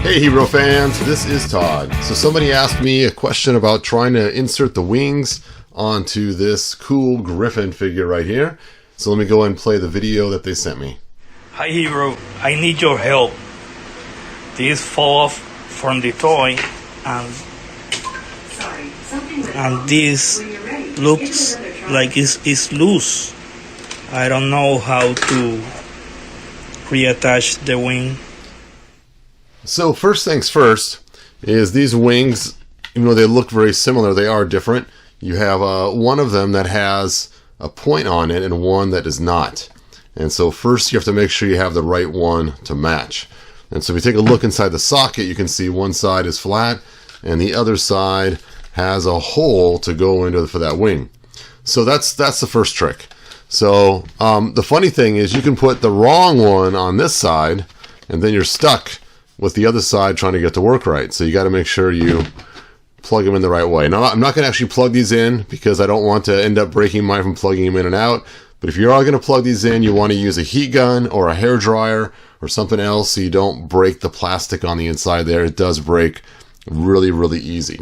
Hey Hero fans, this is Todd. So somebody asked me a question about trying to insert the wings onto this cool Griffin figure right here. So let me go and play the video that they sent me. Hi Hero, I need your help. This fall off from the toy and this looks like it's loose. I don't know how to reattach the wing. So first things first is these wings, even though they look very similar, they are different. You have one of them that has a point on it and one that does not. And so first you have to make sure you have the right one to match. And so if you take a look inside the socket, you can see one side is flat and the other side has a hole to go into for that wing. So that's the first trick. So the funny thing is you can put the wrong one on this side and then you're stuck with the other side trying to get to work right. So you got to make sure you plug them in the right way. Now, I'm not going to actually plug these in because I don't want to end up breaking mine from plugging them in and out. But if you're all going to plug these in, you want to use a heat gun or a hair dryer or something else so you don't break the plastic on the inside there. It does break really, really easy.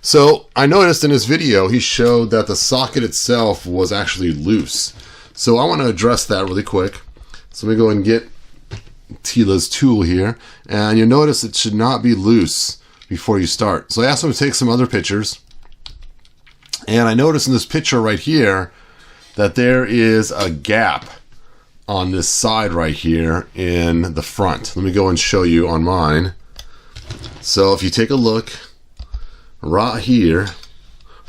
So I noticed in this video, he showed that the socket itself was actually loose. So I want to address that really quick. So let me go and get Tila's tool here, and you'll notice it should not be loose before you start. So I asked him to take some other pictures, and I noticed in this picture right here that there is a gap on this side right here in the front. Let me go and show you on mine. So if you take a look right here,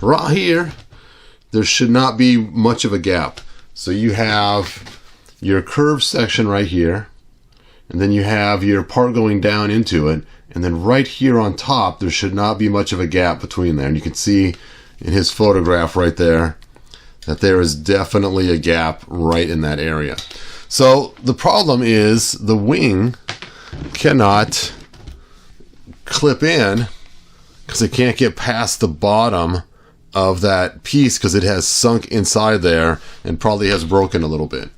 there should not be much of a gap. So you have your curved section right here, and then you have your part going down into it, and then right here on top there should not be much of a gap between there. And you can see in his photograph right there that there is definitely a gap right in that area. So the problem is the wing cannot clip in because it can't get past the bottom of that piece because it has sunk inside there and probably has broken a little bit.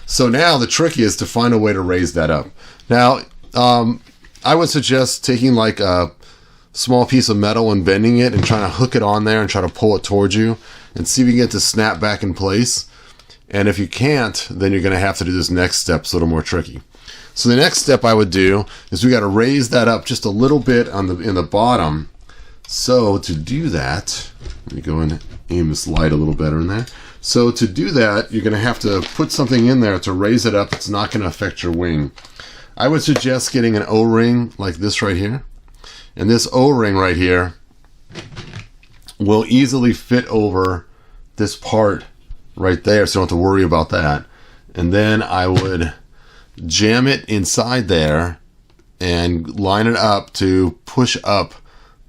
So now the trick is to find a way to raise that up. Now, I would suggest taking like a small piece of metal and bending it and trying to hook it on there and try to pull it towards you and see if you can get it to snap back in place. And if you can't, then you're going to have to do this next step. It's a little more tricky. So the next step I would do is we got to raise that up just a little bit in the bottom. So to do that, let me go and aim this light a little better in there. So to do that, you're going to have to put something in there to raise it up. It's not going to affect your wing. I would suggest getting an O-ring like this right here. And this O-ring right here will easily fit over this part right there, so you don't have to worry about that. And then I would jam it inside there and line it up to push up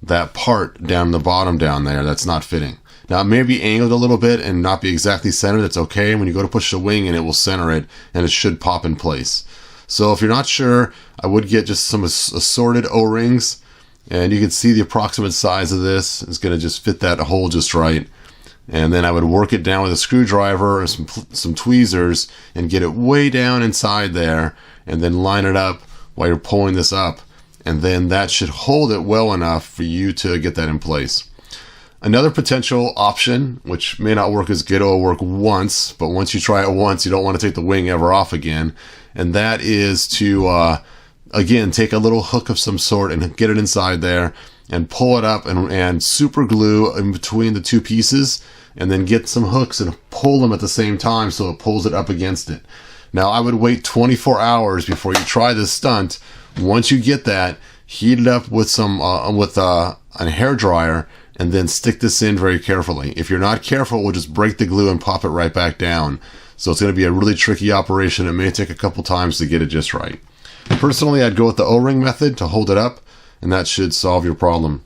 that part down the bottom down there that's not fitting. Now it may be angled a little bit and not be exactly centered. That's okay. When you go to push the wing, and it will center it, and it should pop in place. So if you're not sure, I would get just some assorted O-rings, and you can see the approximate size of this is going to just fit that hole just right. And then I would work it down with a screwdriver or some tweezers and get it way down inside there, and then line it up while you're pulling this up. And then that should hold it well enough for you to get that in place. Another potential option, which may not work as good, or work once, but once you try it once, you don't want to take the wing ever off again. And that is to, again, take a little hook of some sort and get it inside there and pull it up and super glue in between the two pieces, and then get some hooks and pull them at the same time so it pulls it up against it. Now, I would wait 24 hours before you try this stunt. Once you get that, heat it up with a hair dryer, and then stick this in very carefully. If you're not careful, we'll just break the glue and pop it right back down. So it's going to be a really tricky operation. It may take a couple times to get it just right. Personally, I'd go with the O-ring method to hold it up, and that should solve your problem.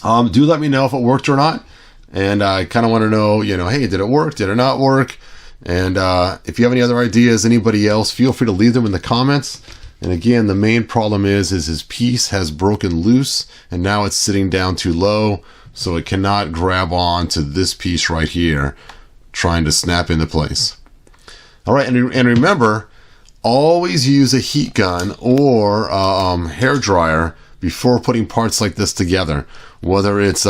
Do let me know if it worked or not. And I kind of want to know, hey, did it work? Did it not work? And if you have any other ideas, anybody else, feel free to leave them in the comments. And again, the main problem is his piece has broken loose, and now it's sitting down too low, so it cannot grab on to this piece right here, trying to snap into place. All right, and remember, always use a heat gun or a hair dryer before putting parts like this together. Whether it's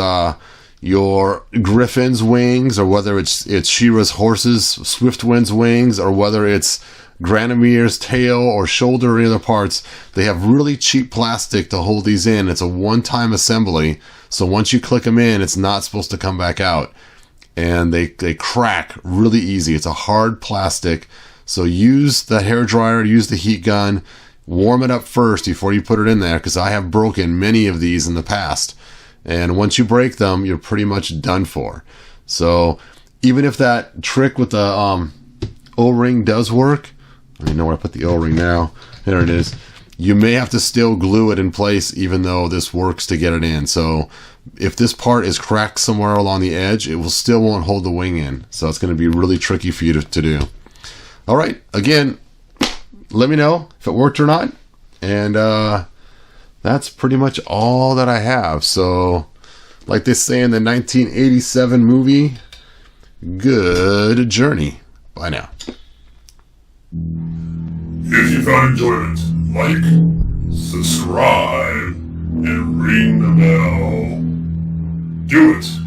your Griffin's wings, or whether it's She-Ra's horse's Swiftwind's wings, or whether it's Granimir's tail or shoulder or any other parts, they have really cheap plastic to hold these in. It's a one-time assembly, so once you click them in, it's not supposed to come back out. And they crack really easy. It's a hard plastic, so use the hair dryer, use the heat gun, warm it up first before you put it in there, because I have broken many of these in the past. And once you break them, you're pretty much done for. So even if that trick with the O-ring does work, I know where I put the O-ring now. There it is. You may have to still glue it in place even though this works to get it in. So if this part is cracked somewhere along the edge, it still won't hold the wing in. So it's going to be really tricky for you to do. All right. Again, let me know if it worked or not. And that's pretty much all that I have. So like they say in the 1987 movie, good journey. Bye now. If you found enjoyment, like, subscribe, and ring the bell. Do it!